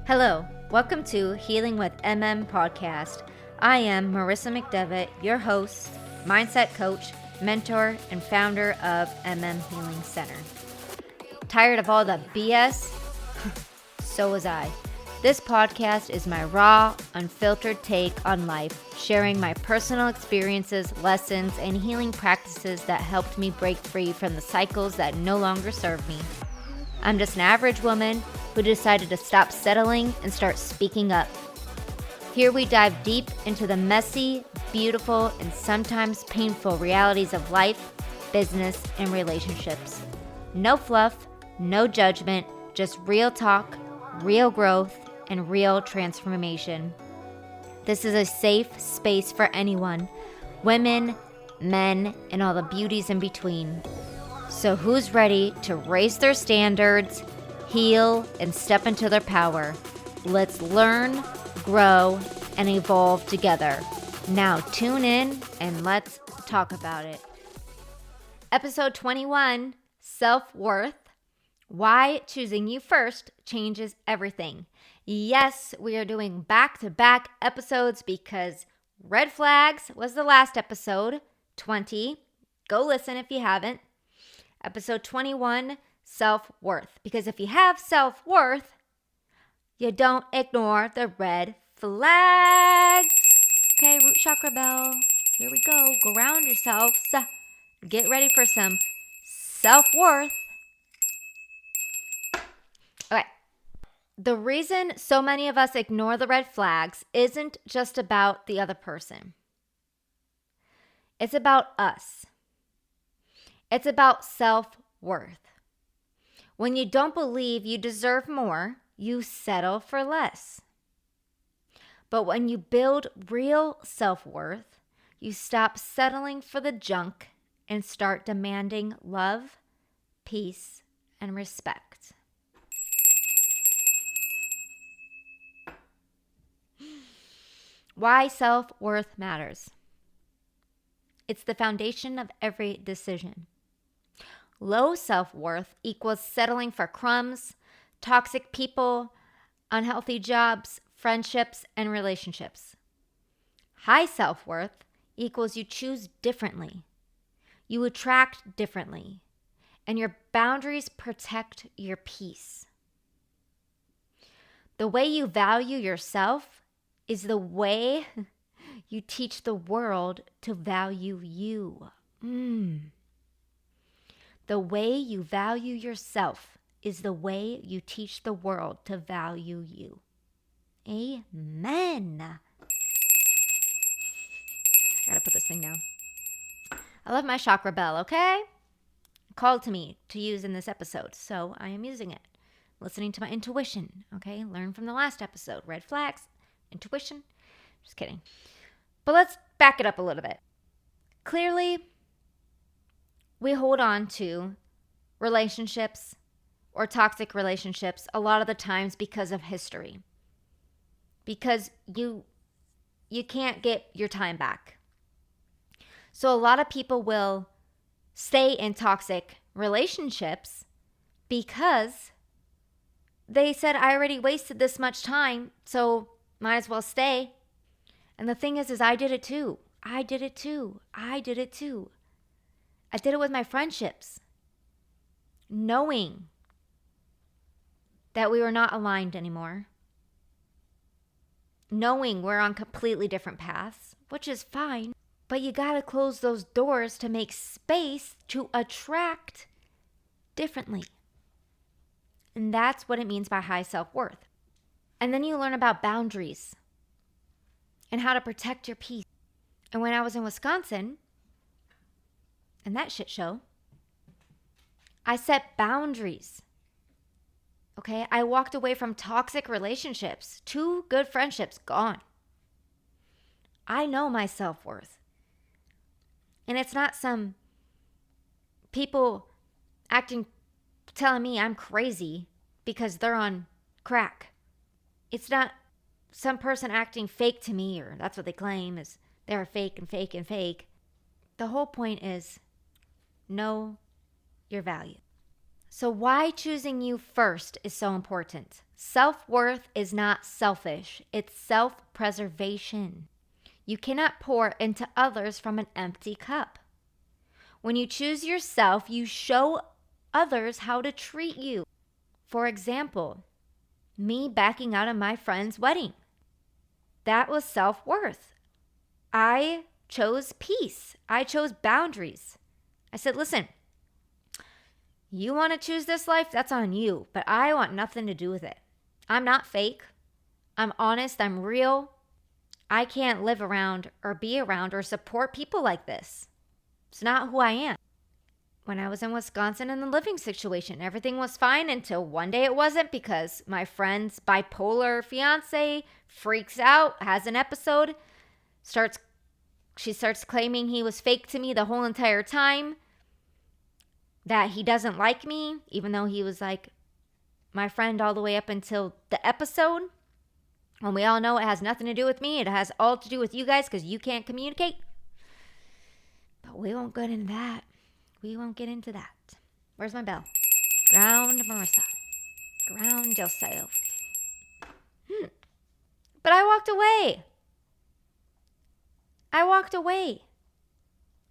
Hello, welcome to Healing with podcast. I am Marissa McDevitt, your host, mindset coach, mentor, and founder of Healing Center. Tired of all the BS? So was I. This podcast is my raw, unfiltered take on life, sharing my personal experiences, lessons, and healing practices that helped me break free from the cycles that no longer serve me. I'm just an average woman who decided to stop settling and start speaking up. Here we dive deep into the messy, beautiful, and sometimes painful realities of life, business, and relationships. No fluff, no judgment, just real talk, real growth, and real transformation. This is a safe space for anyone, women, men, and all the beauties in between. So who's ready to raise their standards, heal, and step into their power? Let's learn, grow, and evolve together. Now tune in and let's talk about it. Episode 21, Self-Worth. Why choosing you first changes everything. Yes, we are doing back-to-back episodes because Red Flags was the last episode, 20. Go listen if you haven't. Episode 21, Self-Worth. Because if you have self-worth, you don't ignore the red flags. Okay, root chakra bell. Here we go. Ground yourselves. Get ready for some self-worth. Okay. The reason so many of us ignore the red flags isn't just about the other person. It's about us. It's about self-worth. When you don't believe you deserve more, you settle for less. But when you build real self-worth, you stop settling for the junk and start demanding love, peace, and respect. Why self-worth matters. It's the foundation of every decision. Low self-worth equals settling for crumbs, toxic people, unhealthy jobs, friendships, and relationships. High self-worth equals you choose differently. You attract differently. And your boundaries protect your peace. The way you value yourself is the way you teach the world to value you. The way you value yourself is the way you teach the world to value you. Amen. Gotta put this thing down. I love my chakra bell, okay? Called to me to use in this episode, so I am using it. Listening to my intuition, okay? Learn from the last episode. Red flags, intuition. Just kidding. But let's back it up a little bit. Clearly, we hold on to relationships or toxic relationships a lot of the times because of history. Because you can't get your time back. So a lot of people will stay in toxic relationships because they said, I already wasted this much time, so might as well stay. And the thing is I did it too. I did it too. I did it with my friendships, knowing that we were not aligned anymore, knowing we're on completely different paths, which is fine, but you gotta close those doors to make space to attract differently. And that's what it means by high self-worth. And then you learn about boundaries and how to protect your peace. And when I was in Wisconsin, and that shit show, I set boundaries. Okay, I walked away from toxic relationships. 2 good friendships gone. I know my self-worth. And it's not some people telling me I'm crazy because they're on crack. It's not some person acting fake to me, or that's what they claim is they're fake and fake and fake. The whole point is know your value. So why choosing you first is so important. Self-worth is not selfish. It's self-preservation. You cannot pour into others from an empty cup. When you choose yourself, you show others how to treat you. For example, me backing out of my friend's wedding. That was self-worth. I chose peace. I chose boundaries. I said, listen, you want to choose this life? That's on you, but I want nothing to do with it. I'm not fake. I'm honest. I'm real. I can't live around or be around or support people like this. It's not who I am. When I was in Wisconsin in the living situation, everything was fine until one day it wasn't because my friend's bipolar fiance freaks out, has an episode, she starts claiming he was fake to me the whole entire time, that he doesn't like me, even though he was like my friend all the way up until the episode. When we all know it has nothing to do with me, it has all to do with you guys because you can't communicate. But we won't get into that. We won't get into that. Where's my bell? Ground Marissa. Ground yourself. But I walked away.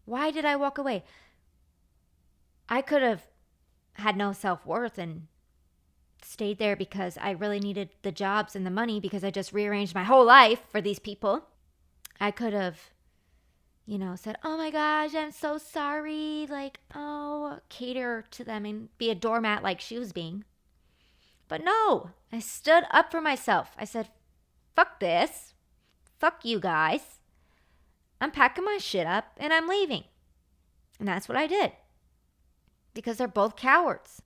Why did I walk away? I could have had no self-worth and stayed there because I really needed the jobs and the money because I just rearranged my whole life for these people. I could have, said, oh my gosh, I'm so sorry. Cater to them and be a doormat like she was being. But no, I stood up for myself. I said, fuck this. Fuck you guys. I'm packing my shit up and I'm leaving. And that's what I did. Because they're both cowards.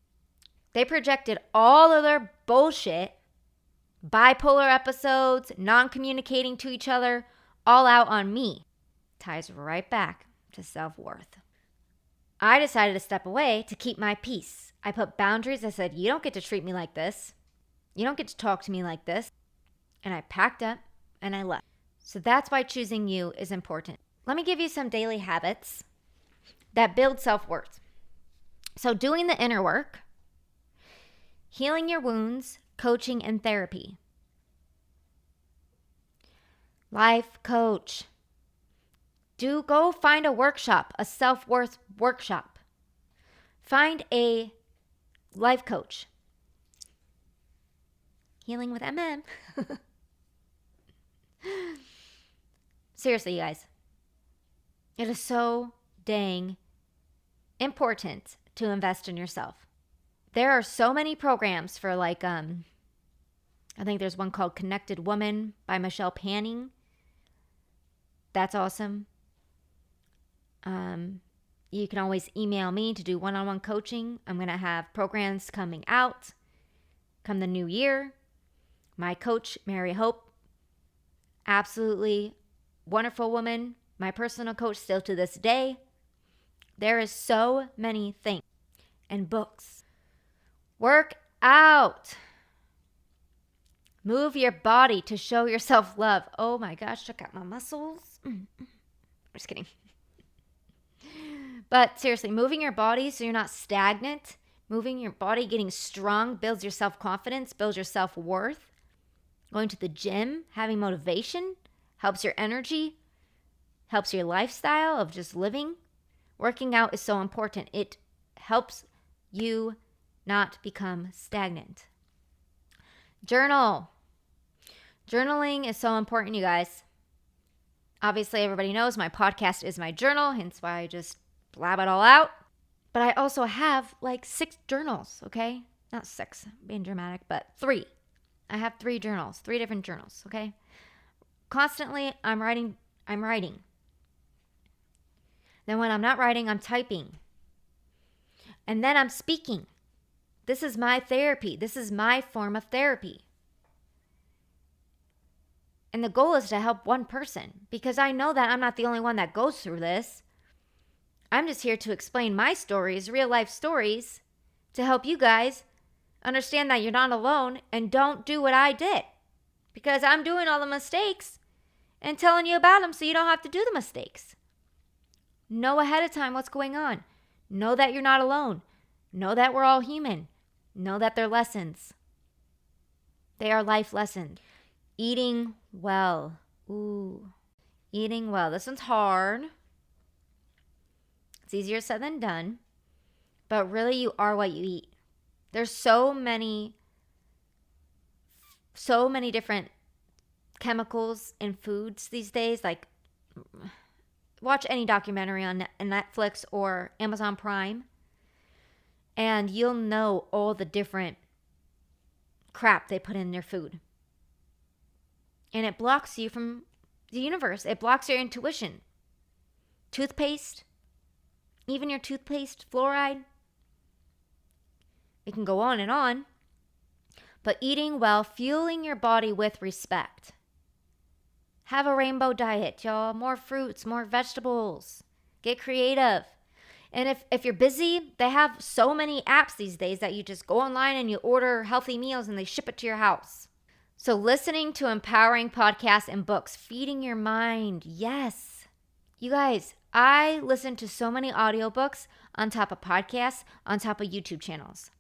They projected all of their bullshit, bipolar episodes, non-communicating to each other, all out on me. Ties right back to self-worth. I decided to step away to keep my peace. I put boundaries. I said, you don't get to treat me like this. You don't get to talk to me like this. And I packed up and I left. So that's why choosing you is important. Let me give you some daily habits that build self-worth. So doing the inner work, healing your wounds, coaching, and therapy. Life coach. Go find a workshop, a self-worth workshop. Find a life coach. Healing with MM. Seriously, you guys. It is so dang important to invest in yourself. There are so many programs for I think there's one called Connected Woman by Michelle Panning. That's awesome. You can always email me to do one-on-one coaching. I'm going to have programs coming out come the new year. My coach, Mary Hope, absolutely wonderful woman. My personal coach still to this day. There is so many things and books. Work out. Move your body to show yourself love. Oh my gosh, check out my muscles. I'm just kidding. But seriously, moving your body so you're not stagnant, moving your body, getting strong, builds your self-confidence, builds your self-worth. Going to the gym, having motivation, helps your energy, helps your lifestyle of just living. Working out is so important. It helps you not become stagnant. Journal. Journaling is so important, you guys. Obviously, everybody knows my podcast is my journal, hence why I just blab it all out. But I also have 6 journals, okay? Not 6, being dramatic, but 3. I have 3 journals, 3 different journals, okay? Constantly, I'm writing. Then when I'm not writing, I'm typing. And then I'm speaking. This is my therapy. This is my form of therapy. And the goal is to help one person because I know that I'm not the only one that goes through this. I'm just here to explain my stories, real life stories, to help you guys understand that you're not alone and don't do what I did. Because I'm doing all the mistakes and telling you about them so you don't have to do the mistakes. Know ahead of time what's going on. Know that you're not alone. Know that we're all human. Know that they're lessons. They are life lessons. Eating well. Ooh, eating well. This one's hard. It's easier said than done. But really, you are what you eat. There's so many different chemicals in foods these days. Like, watch any documentary on Netflix or Amazon Prime, and you'll know all the different crap they put in their food. And it blocks you from the universe. It blocks your intuition. Toothpaste, even your toothpaste fluoride. We can go on and on. But eating well, fueling your body with respect. Have a rainbow diet, y'all. More fruits, more vegetables. Get creative. And if you're busy, they have so many apps these days that you just go online and you order healthy meals and they ship it to your house. So listening to empowering podcasts and books, feeding your mind. Yes. You guys, I listen to so many audiobooks on top of podcasts, on top of YouTube channels.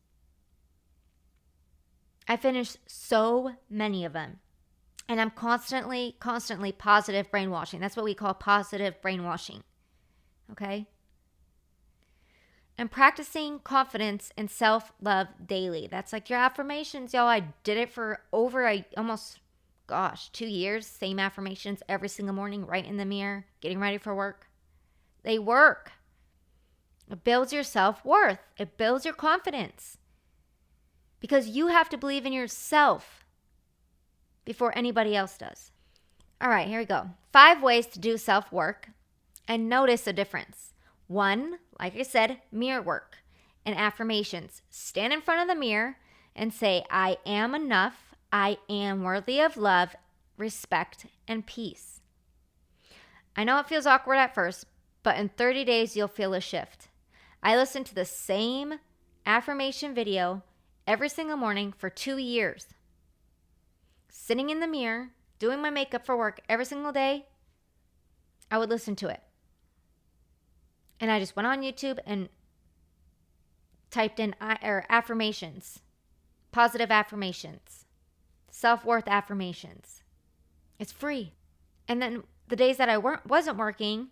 I finished so many of them. And I'm constantly positive brainwashing. That's what we call positive brainwashing. Okay? And practicing confidence and self-love daily. That's like your affirmations, y'all. I did it for almost 2 years. Same affirmations every single morning, right in the mirror, getting ready for work. They work. It builds your self-worth. It builds your confidence. Because you have to believe in yourself before anybody else does. All right, here we go. 5 ways to do self-work and notice a difference. 1, like I said, mirror work and affirmations. Stand in front of the mirror and say, I am enough. I am worthy of love, respect, and peace. I know it feels awkward at first, but in 30 days, you'll feel a shift. I listened to the same affirmation video every single morning for 2 years. Sitting in the mirror, doing my makeup for work every single day, I would listen to it. And I just went on YouTube and typed in affirmations, positive affirmations, self-worth affirmations. It's free. And then the days that I wasn't working,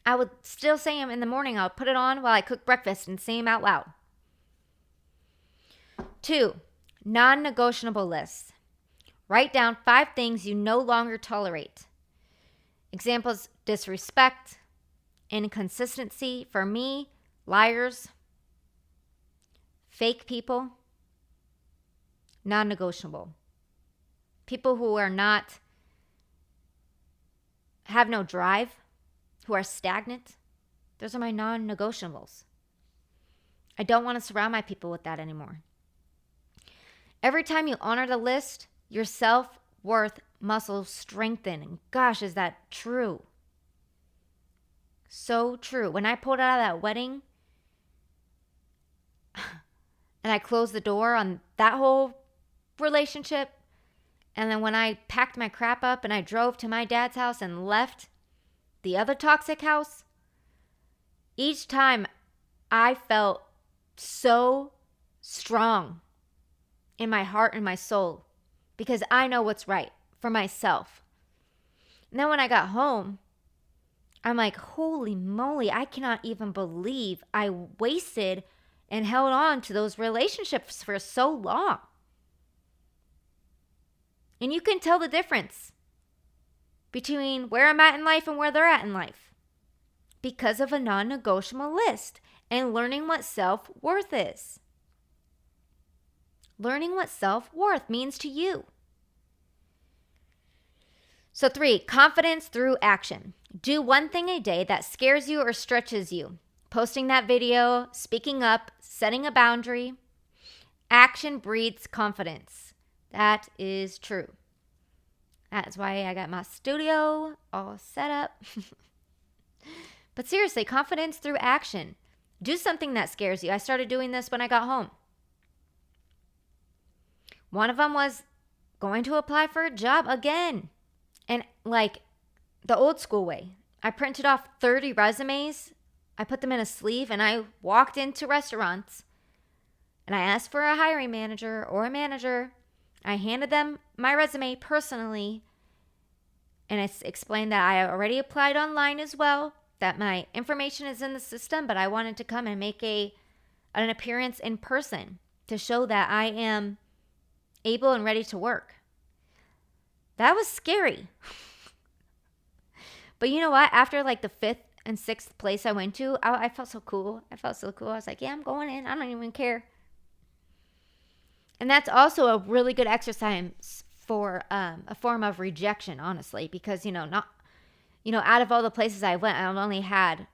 I would still say them in the morning. I would put it on while I cook breakfast and say them out loud. 2, non-negotiable lists. Write down 5 things you no longer tolerate. Examples: disrespect, inconsistency, for me, liars, fake people, non-negotiable. People who have no drive, who are stagnant. Those are my non-negotiables. I don't want to surround my people with that anymore. Every time you honor the list, your self-worth muscles strengthen. And gosh, is that true? So true. When I pulled out of that wedding and I closed the door on that whole relationship, and then when I packed my crap up and I drove to my dad's house and left the other toxic house, each time I felt so strong in my heart and my soul because I know what's right for myself. And then when I got home, I'm like, holy moly, I cannot even believe I wasted and held on to those relationships for so long. And you can tell the difference between where I'm at in life and where they're at in life because of a non-negotiable list and learning what self-worth is. Learning what self-worth means to you. So 3, confidence through action. Do one thing a day that scares you or stretches you. Posting that video, speaking up, setting a boundary. Action breeds confidence. That is true. That's why I got my studio all set up. But seriously, confidence through action. Do something that scares you. I started doing this when I got home. One of them was going to apply for a job again. And like the old school way. I printed off 30 resumes I put them in a sleeve and I walked into restaurants and I asked for a hiring manager or a manager. I handed them my resume personally and I explained that I already applied online as well, that my information is in the system, but I wanted to come and make an appearance in person to show that I am able and ready to work. That was scary. But you know what? After like the 5th and 6th place I went to, I felt so cool. I was like, yeah, I'm going in. I don't even care. And that's also a really good exercise for a form of rejection, honestly, because, out of all the places I went, I only had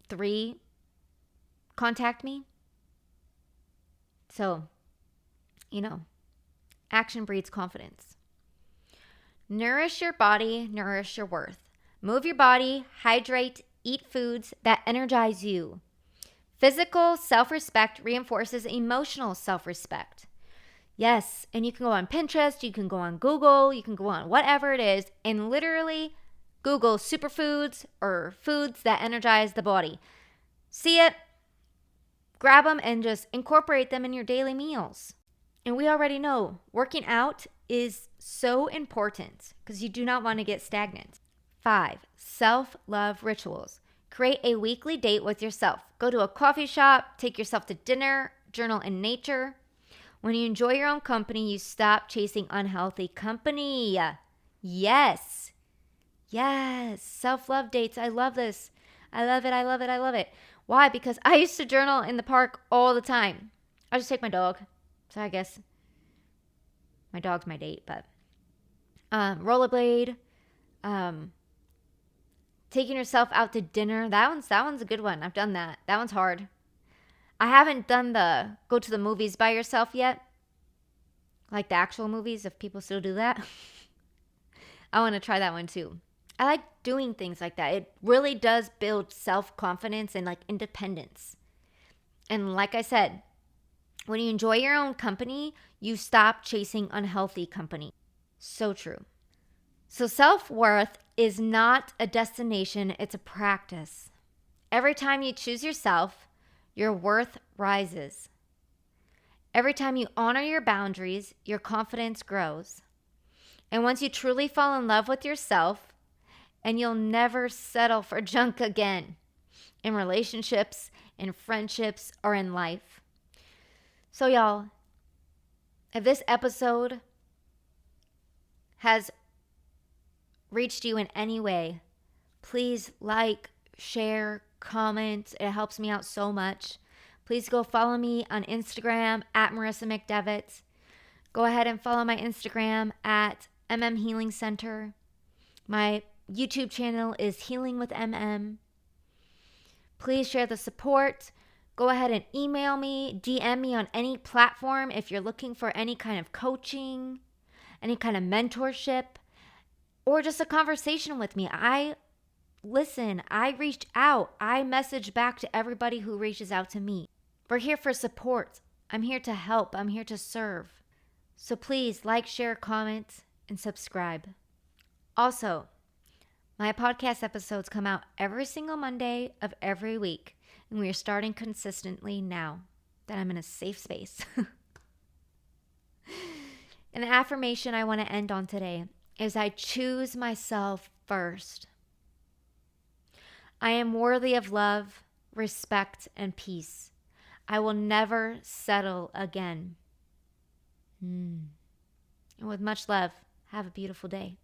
3 contact me. So, action breeds confidence. Nourish your body, nourish your worth. Move your body, hydrate, eat foods that energize you. Physical self-respect reinforces emotional self-respect. Yes, and you can go on Pinterest, you can go on Google, you can go on whatever it is, and literally Google superfoods or foods that energize the body. See it, grab them, and just incorporate them in your daily meals. And we already know working out is so important because you do not want to get stagnant. 5, self-love rituals. Create a weekly date with yourself. Go to a coffee shop, take yourself to dinner, journal in nature. When you enjoy your own company, you stop chasing unhealthy company. Yes. Self-love dates. I love this. I love it. Why? Because I used to journal in the park all the time. I just take my dog. So I guess my dog's my date, but rollerblade, taking yourself out to dinner. That one's a good one. I've done that. That one's hard. I haven't done the go to the movies by yourself yet. Like the actual movies, if people still do that. I want to try that one too. I like doing things like that. It really does build self-confidence and like independence. And like I said, when you enjoy your own company, you stop chasing unhealthy company. So true. So self-worth is not a destination, it's a practice. Every time you choose yourself, your worth rises. Every time you honor your boundaries, your confidence grows. And once you truly fall in love with yourself, and you'll never settle for junk again in relationships, in friendships, or in life. So y'all, if this episode has reached you in any way, please like, share, comment. It helps me out so much. Please go follow me on Instagram at Marissa McDevitt. Go ahead and follow my Instagram at Healing Center. My YouTube channel is Healing with MM. Please share the support. Go ahead and email me, DM me on any platform if you're looking for any kind of coaching, any kind of mentorship, or just a conversation with me. I listen, I reached out. I message back to everybody who reaches out to me. We're here for support. I'm here to help. I'm here to serve. So please like, share, comment, and subscribe. Also, my podcast episodes come out every single Monday of every week, and we are starting consistently now that I'm in a safe space. And the affirmation I want to end on today is I choose myself first. I am worthy of love, respect, and peace. I will never settle again. And with much love, have a beautiful day.